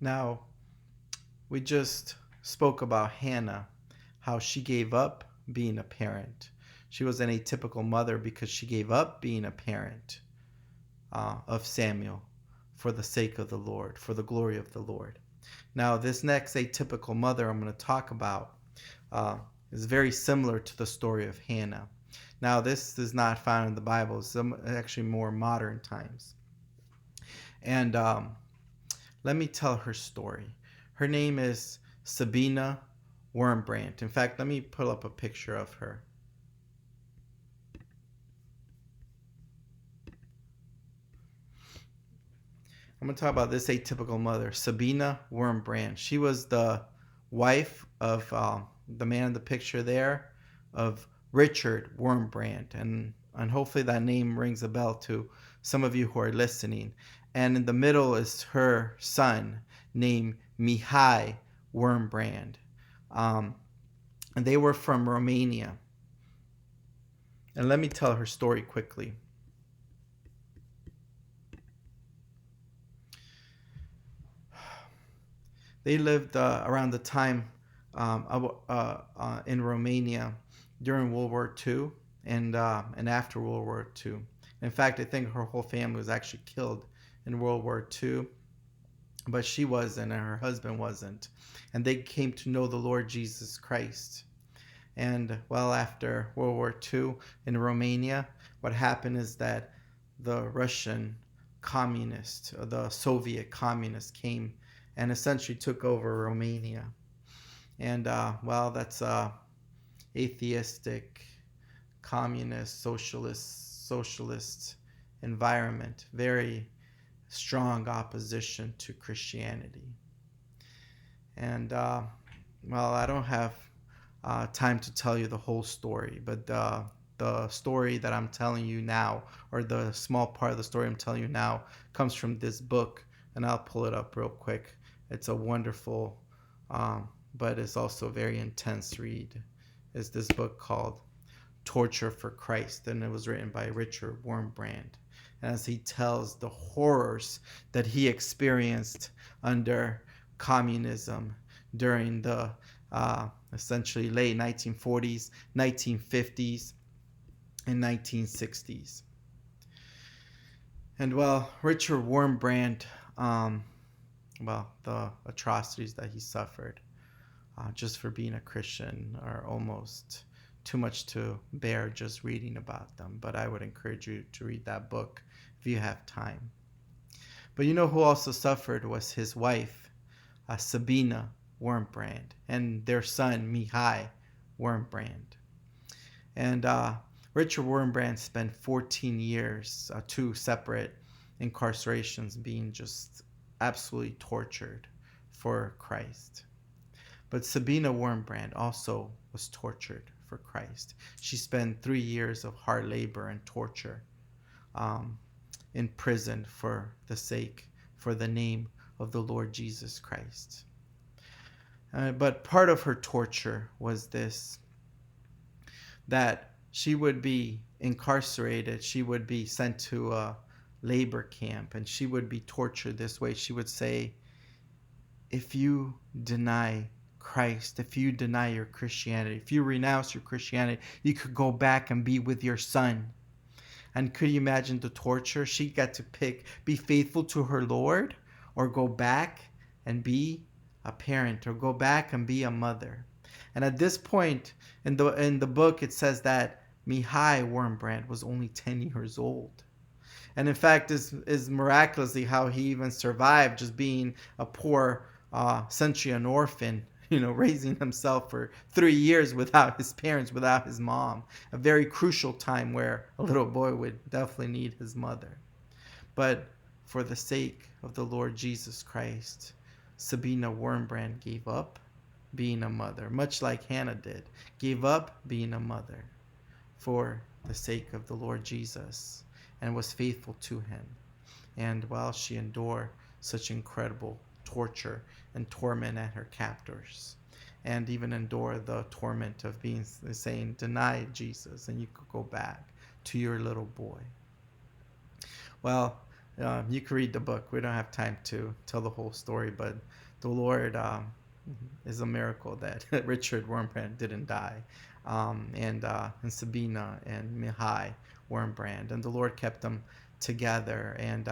Now, we just spoke about Hannah, how she gave up being a parent. She was an atypical mother because she gave up being a parent of Samuel for the sake of the Lord, for the glory of the Lord. Now, this next atypical mother I'm going to talk about uh, is very similar to the story of Hannah. Now, this is not found in the Bible, it's actually more modern times. And let me tell her story. Her name is Sabina Wurmbrand. In fact, let me pull up a picture of her. I'm going to talk about this atypical mother, Sabina Wurmbrand. She was the wife of the man in the picture there, of Richard Wurmbrand. And hopefully that name rings a bell to some of you who are listening. And in the middle is her son named Mihai Wurmbrand. Um, and they were from Romania. And let me tell her story quickly. They lived around the time in Romania during World War II and after World War II. In fact, I think her whole family was actually killed in World War II, but she wasn't, and her husband wasn't. And they came to know the Lord Jesus Christ. And well, after World War II in Romania, what happened is that the Russian communists, the Soviet communists came and essentially took over Romania. And well, that's atheistic, communist, socialist environment, very strong opposition to Christianity. And well, I don't have time to tell you the whole story, but the story that I'm telling you now, or the small part of the story I'm telling you now, comes from this book, and I'll pull it up real quick. It's a wonderful, but it's also a very intense read. It's this book called Torture for Christ, and it was written by Richard Wurmbrand. And as he tells the horrors that he experienced under communism during the essentially late 1940s, 1950s, and 1960s. And well, Richard Wurmbrand, well, the atrocities that he suffered just for being a Christian are almost too much to bear just reading about them. But I would encourage you to read that book if you have time. But you know who also suffered was his wife, Sabina Wurmbrand, and their son, Mihai Wurmbrand. And Richard Wurmbrand spent 14 years, two separate incarcerations, being just absolutely tortured for Christ. But Sabina Wurmbrand also was tortured for Christ. She spent 3 years of hard labor and torture um, in prison for the sake, for the name of the Lord Jesus Christ. But part of her torture was this, that she would be incarcerated, she would be sent to a labor camp, and she would be tortured this way. She would say, if you deny Christ, if you deny your Christianity, if you renounce your Christianity, you could go back and be with your son. And could you imagine the torture? She got to pick, be faithful to her Lord, or go back and be a parent, or go back and be a mother. And at this point in the book, it says that Mihai Wurmbrand was only 10 years old. And in fact, is miraculously how he even survived just being a poor, essentially an orphan, raising himself for 3 years without his parents, without his mom. A very crucial time where a little boy would definitely need his mother. But for the sake of the Lord Jesus Christ, Sabina Wurmbrand gave up being a mother, much like Hannah did, gave up being a mother for the sake of the Lord Jesus and was faithful to him. And while she endured such incredible torture and torment at her captors, and even endure the torment of being saying, deny Jesus and you could go back to your little boy. Well, You can read the book. We don't have time to tell the whole story, but the Lord is a miracle that Richard Wurmbrand didn't die, and Sabina and Mihai Wurmbrand, and the Lord kept them together, and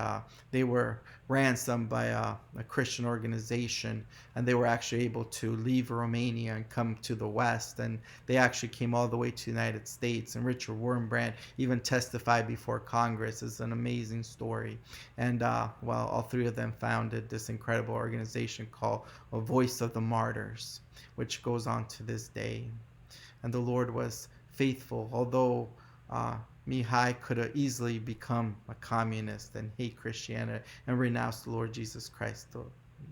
they were ransomed by a Christian organization, and they were actually able to leave Romania and come to the West, and they actually came all the way to the United States. And Richard Wurmbrand even testified before Congress. It's an amazing story. And well, all three of them founded this incredible organization called A Voice of the Martyrs, which goes on to this day. And the Lord was faithful, although uh, Mihai could have easily become a communist and hate Christianity and renounce the Lord Jesus Christ.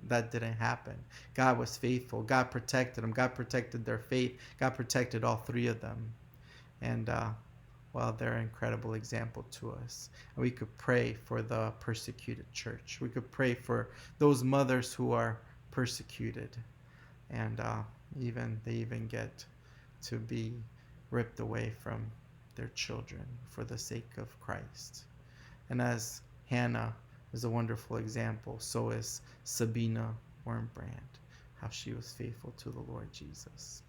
That didn't happen. God was faithful. God protected them. God protected their faith. God protected all three of them. And well, they're an incredible example to us. And we could pray for the persecuted church. We could pray for those mothers who are persecuted, and they even get to be ripped away from their children for the sake of Christ. And as Hannah is a wonderful example, so is Sabina Wurmbrand, how she was faithful to the Lord Jesus.